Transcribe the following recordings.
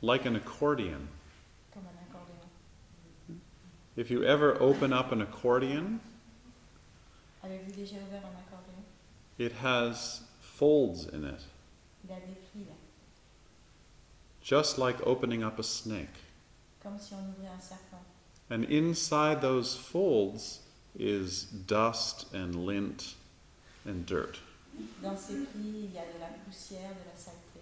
like an accordion. comme un accordéon. If you ever open up an accordion, Avez-vous déjà ouvert un accordéon? it has folds in it, Il a des plis là, just like opening up a snake. comme si on ouvrait un serpent. And inside those folds is dust and lint and dirt. Dans ces plis, il y a de la poussière, de la saleté.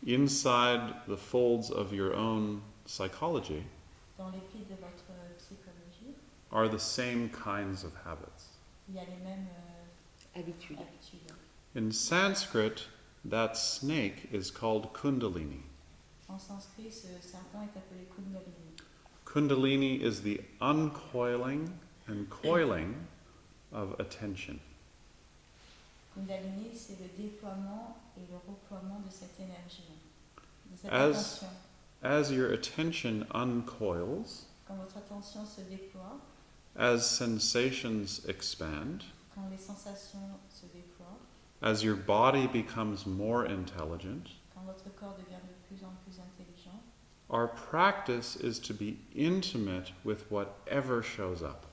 Inside the folds of your own psychology Dans les plis de votre psychologie, are the same kinds of habits. il y a les mêmes Habitude. habitudes. In Sanskrit, that snake is called Kundalini. En sanskrit, ce serpent est appelé Kundalini. Kundalini is the uncoiling and coiling of attention. Kundalini, c'est le déploiement et le reploiement de cette énergie, de cette As- attention. As your attention uncoils, Quand votre attention se déploie, as sensations expand, quand les sensations se déploient, as your body becomes more intelligent, quand votre corps devient de plus en plus intelligent, our practice is to be intimate with whatever shows up.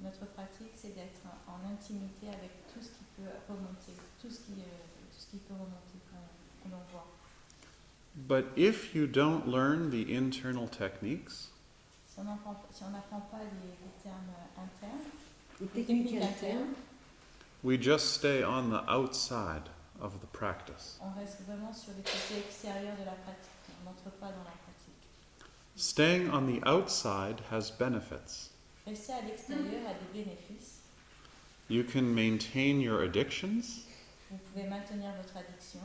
notre pratique, c'est d'être en intimité avec tout ce qui peut remonter, tout ce qui peut remonter qu'on l'on voit. But if you don't learn the internal techniques, Si on n'apprend pas les termes internes, Les les techniques techniques internes, internes, we just stay on the outside of the practice. on reste vraiment sur les côtés extérieurs de la pratique. On n'entre pas dans la pratique. Staying on the outside has benefits. Rester à l'extérieur a des bénéfices. You can maintain your addictions, Vous pouvez maintenir votre addiction.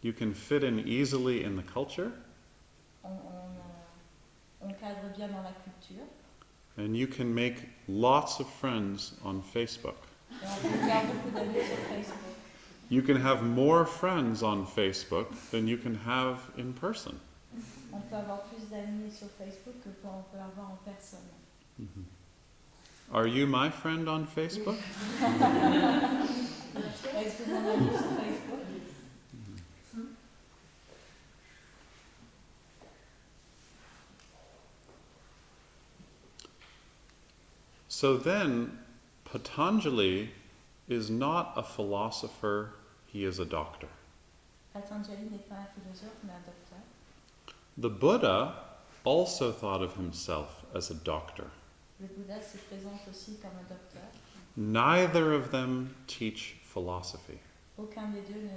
you can fit in easily in the culture, On cadre bien dans la culture. and you can make lots of friends on Facebook. Et on peut faire beaucoup d'amis sur Facebook. You can have more friends on Facebook than you can have in person. On peut avoir plus d'amis sur Facebook que qu'on peut avoir en personne. Are you my friend on Facebook? Est-ce que mon ami sur Facebook? So then, Patanjali is not a philosopher, he is a doctor. Patanjali n'est pas un philosophe, mais un docteur. The Buddha also thought of himself as a doctor. Le Bouddha se présente aussi comme un docteur. Neither of them teach philosophy. Aucun des deux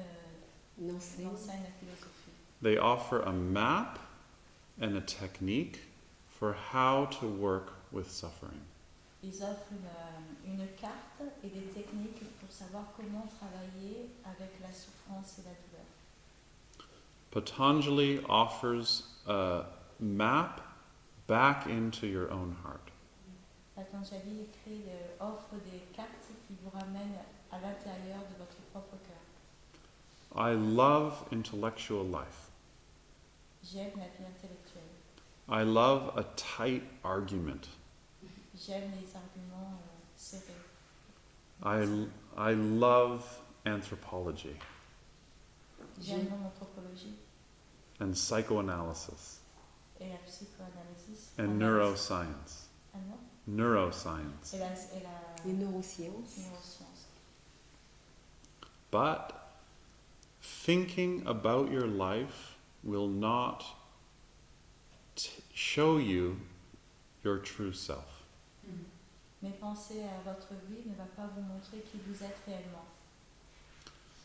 n'enseigne. n'enseigne la philosophie. They offer a map and a technique for how to work with suffering. Ils offrent une carte et des techniques pour savoir comment travailler avec la souffrance et la douleur. Patanjali offers a map back into your own heart. Patanjali offre des cartes qui vous ramènent à l'intérieur de votre propre cœur. I love intellectual life. J'aime la vie intellectuelle. I love a tight argument. J'aime les arguments serrés. I love anthropology J'aime l'anthropologie and psychoanalysis et la psychoanalyse. and neuroscience. Ah non? Neuroscience. Et la Les neurosciences. neuroscience. But thinking about your life will not show you your true self. Mais penser à votre vie ne va pas vous montrer qui vous êtes réellement.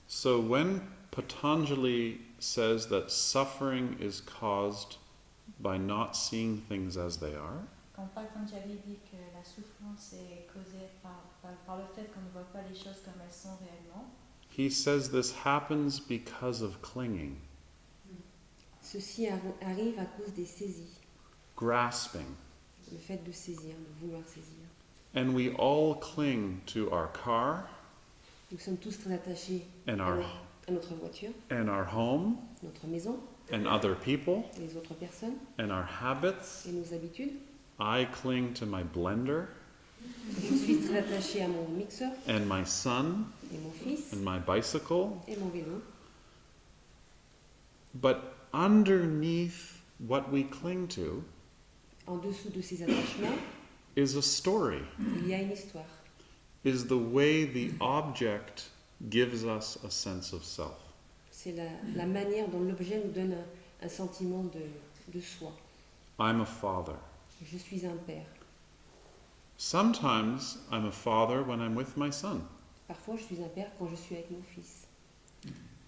So when Patanjali says that suffering is caused by not seeing things as they are, Quand Patanjali dit que la souffrance est causée par le fait qu'on ne voit pas les choses comme elles sont réellement, he says this happens because of clinging, Ceci arrive à cause des saisies, grasping. le fait de saisir, de vouloir saisir. And we all cling to our car Nous sommes tous très attachés and à notre voiture, our home notre maison, and other people les autres personnes and our habits. et nos habitudes. I cling to my blender Je suis très attachée à mon mixeur and my son et mon fils and my bicycle. et mon vélo. But underneath what we cling to En dessous de ces attachements, is a story, il y a une histoire. is the way the object gives us a sense of self. C'est la manière dont l'objet nous donne un sentiment de soi. I'm a father. Je suis un père. Sometimes I'm a father when I'm with my son. Parfois, je suis un père quand je suis avec mon fils.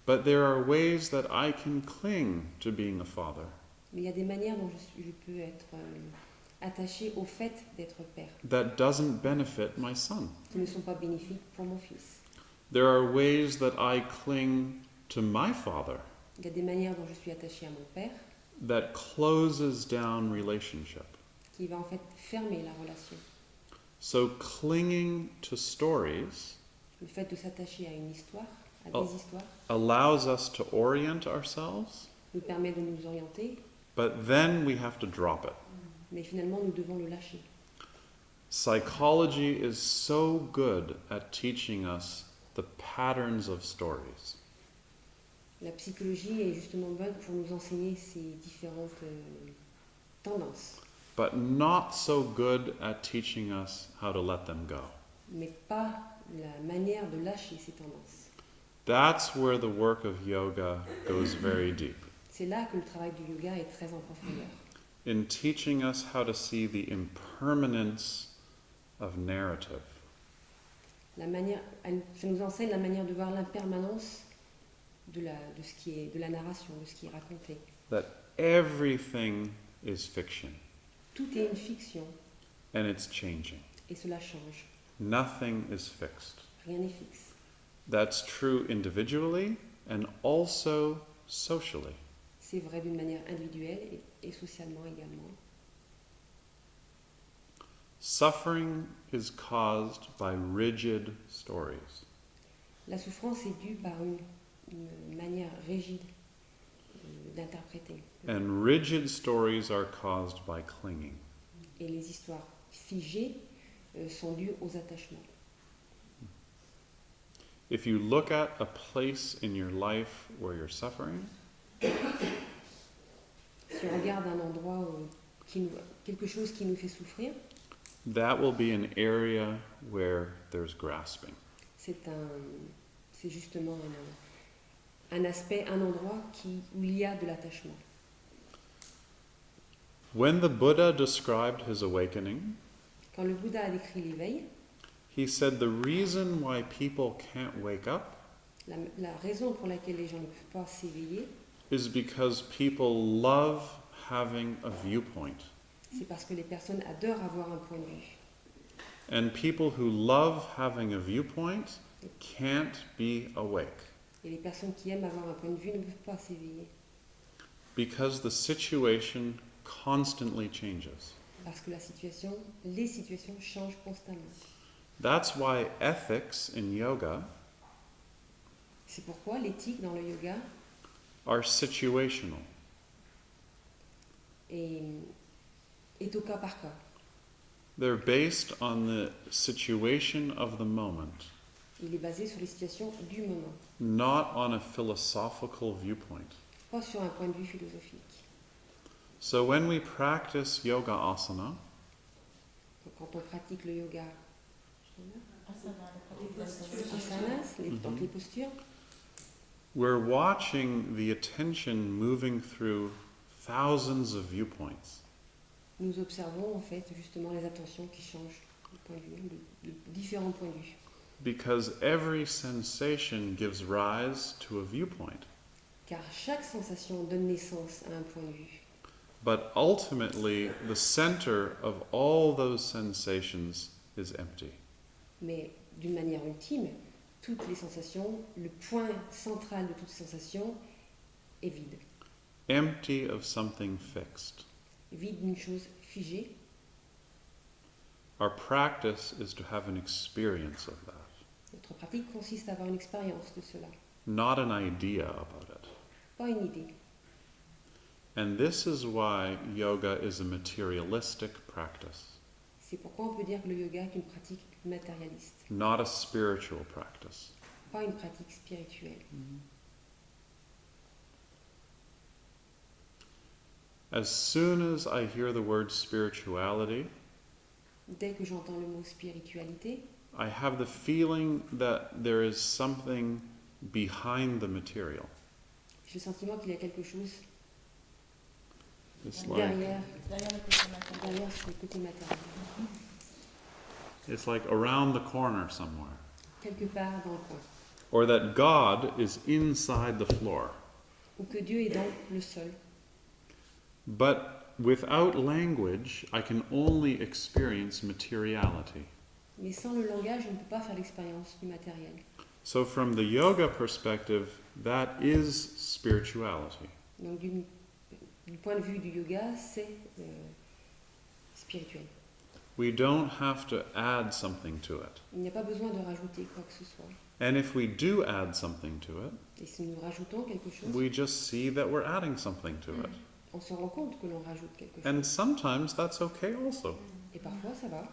But there are ways that I can cling to being a father Mais il y a des manières dont je peux être attaché au fait d'être père, that doesn't benefit my son. qui ne sont pas bénéfiques pour mon fils. There are ways that I cling to my father Il y a des manières dont je suis attaché à mon père that closes down relationship. qui va en fait fermer la relation. So clinging to stories Le fait de s'attacher à une histoire, à Oh. des histoires, allows us to orient ourselves, nous permet de nous orienter, but then we have to drop it. mais finalement nous devons le lâcher. Psychology is so good at teaching us the patterns of stories. La psychologie est justement bonne pour nous enseigner ces différentes tendances, But not so good at teaching us how to let them go. mais pas la manière de lâcher ces tendances. That's where the work of yoga goes very deep, C'est là que le travail du yoga est très en profondeur, in teaching us how to see the impermanence of narrative. ça nous enseigne la manière de voir l'impermanence de ce qui est de la narration, de ce qui est raconté. That everything is fiction Tout est une fiction and it's changing. et cela change. Nothing is fixed. Rien n'est fixe. That's true individually and also socially. C'est vrai d'une manière individuelle et socialement également. Suffering is caused by rigid stories. La souffrance est due par une manière rigide d'interpréter. And rigid stories are caused by clinging. Et les histoires figées sont dues aux attachements. If you look at a place in your life where you're suffering, Si on regarde un endroit quelque chose qui nous fait souffrir, that will be an area where there's grasping. c'est justement un aspect, un endroit où il y a de l'attachement. When the Buddha described his awakening, Quand le Bouddha a décrit l'éveil, he said the reason why people can't wake up la raison pour laquelle les gens ne peuvent pas s'éveiller, is because people love having a viewpoint. c'est parce que les personnes adorent avoir un point de vue. And people who love having a viewpoint can't be awake Et les personnes qui aiment avoir un point de vue ne peuvent pas s'éveiller. because the situation constantly changes. Parce que les situations changent constamment. That's why ethics in yoga C'est pourquoi l'éthique dans le yoga are situational. est au cas par cas. They're based on the situation of the moment, Il est basé sur les situations du moment, not on a philosophical viewpoint. pas sur un point de vue philosophique. So when we practice yoga asana, Donc, quand on pratique le yoga, Asana, asanas, donc les postures, we're watching the attention moving through thousands of viewpoints. nous observons en fait justement les attentions qui changent de point de vue, de différents points de vue. Because every sensation gives rise to a viewpoint. Car chaque sensation donne naissance à un point de vue. But ultimately, the center of all those sensations is empty. Mais d'une manière ultime, toutes les sensations, le point central de toute sensation est vide. Empty of something fixed. Vide d'une chose figée. Our practice is to have an experience of that, Notre pratique consiste à avoir une expérience de cela, not an idea about it. pas une idée. And this is why yoga is a materialistic practice, C'est pourquoi on peut dire que le yoga est une pratique matérialiste, not a spiritual practice. pas une pratique spirituelle. As soon as I hear the word spirituality, Dès que j'entends le mot spiritualité, I have the feeling that there is something behind the material. j'ai le sentiment qu'il y a quelque chose It's like, derrière, Derrière le côté matériel. derrière ce côté matériel. it's like around the corner somewhere. Quelque part dans le coin. Or that God is inside the floor. Ou que Dieu est dans le sol. But without language, I can only experience materiality. Mais sans le langage, on ne peut pas faire l'expérience du matériel. So from the yoga perspective, that is spirituality. Donc du point de vue du yoga, c'est spirituel. We don't have to add something to it. Il n'y a pas besoin de rajouter quoi que ce soit. And if we do add something to it, Et si nous rajoutons quelque chose, we just see that we're adding something to it. on se rend compte que l'on rajoute quelque chose. And sometimes that's okay also. Et parfois, ça va.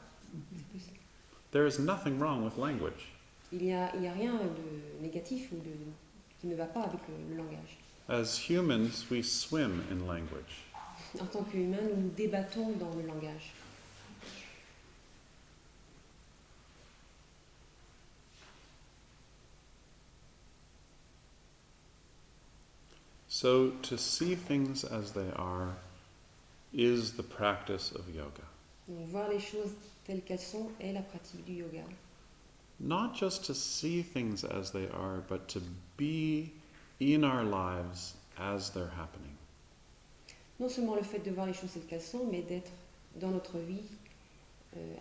C'est possible. There is nothing wrong with language. Il n'y a rien de négatif ou qui ne va pas avec le langage. As humans, we swim in language. En tant qu'humains, nous nous débattons dans le langage. So to see things as they are is the practice of yoga. Donc voir les choses telles qu'elles sont est la pratique du yoga. Not just to see things as they are, but to be in our lives as they're happening. Non seulement le fait de voir les choses telles qu'elles sont, mais d'être dans notre vie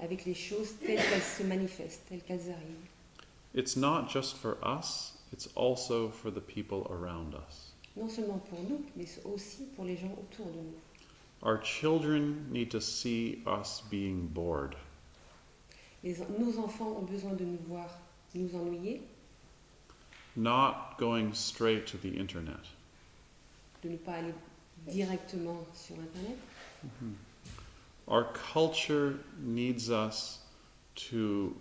avec les choses telles qu'elles se manifestent, telles qu'elles arrivent. It's not just for us, it's also for the people around us. Non seulement pour nous, mais aussi pour les gens autour de nous. Our children need to see us being bored. Nos enfants ont besoin de nous voir nous ennuyer, Not going straight to the internet. de ne pas aller directement sur Internet. Our culture needs us to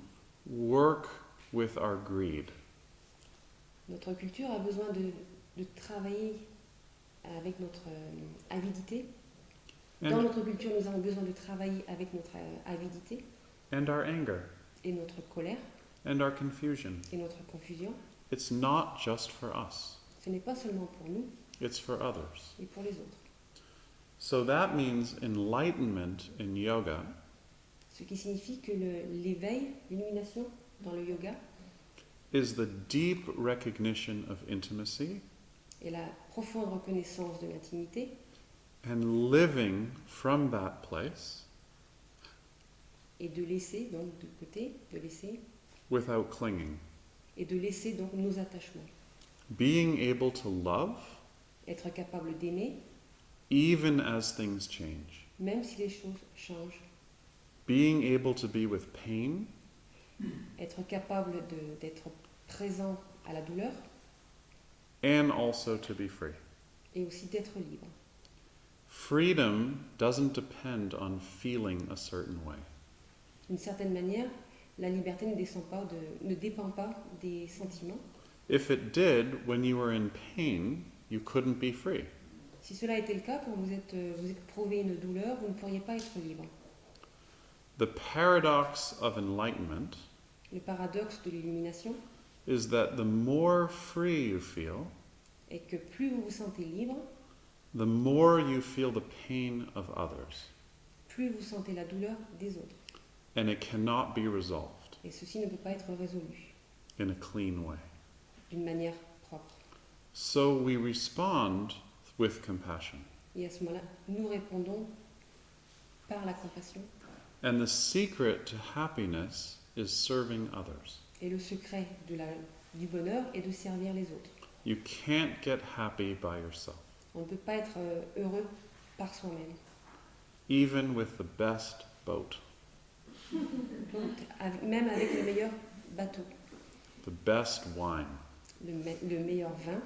work with our greed. Notre culture a besoin de travailler avec notre avidité. Dans And, notre culture, nous avons besoin de travailler avec notre avidité and our anger. et notre colère And our confusion. et notre confusion. It's not just for us. Ce n'est pas seulement pour nous, It's for others. mais pour les autres. So that means enlightenment in yoga Ce qui signifie que l'éveil, l'illumination dans le yoga is the deep recognition of intimacy est la profonde reconnaissance de l'intimité and living from that place et de laisser donc de côté, de laisser without clinging. et de laisser donc nos attachements. Being able to love Être capable d'aimer even as things change. même si les choses changent. Being able to be with pain Être capable d'être présent à la douleur and also to be free. et aussi d'être libre. Freedom doesn't depend on feeling a certain way. D'une certaine manière, la liberté ne dépend pas des sentiments. If it did, when you were in pain, you couldn't be free. Si cela était le cas, quand vous éprouvez une douleur, vous ne pourriez pas être libre. The paradox of enlightenment Le paradoxe de l'illumination is that the more free you feel, est que plus vous vous sentez libre, the more you feel the pain of others, plus vous sentez la douleur des autres. and it cannot be resolved Et ceci ne peut pas être résolu in a clean way. d'une manière propre. So we respond with compassion. Et à ce moment-là, nous répondons par la compassion. And the secret to happiness is serving others. Et le secret du bonheur est de servir les autres. You can't get happy by yourself, On ne peut pas être heureux par soi-même. even with the best boat, Donc, même avec le meilleur bateau, the best wine, le meilleur vin,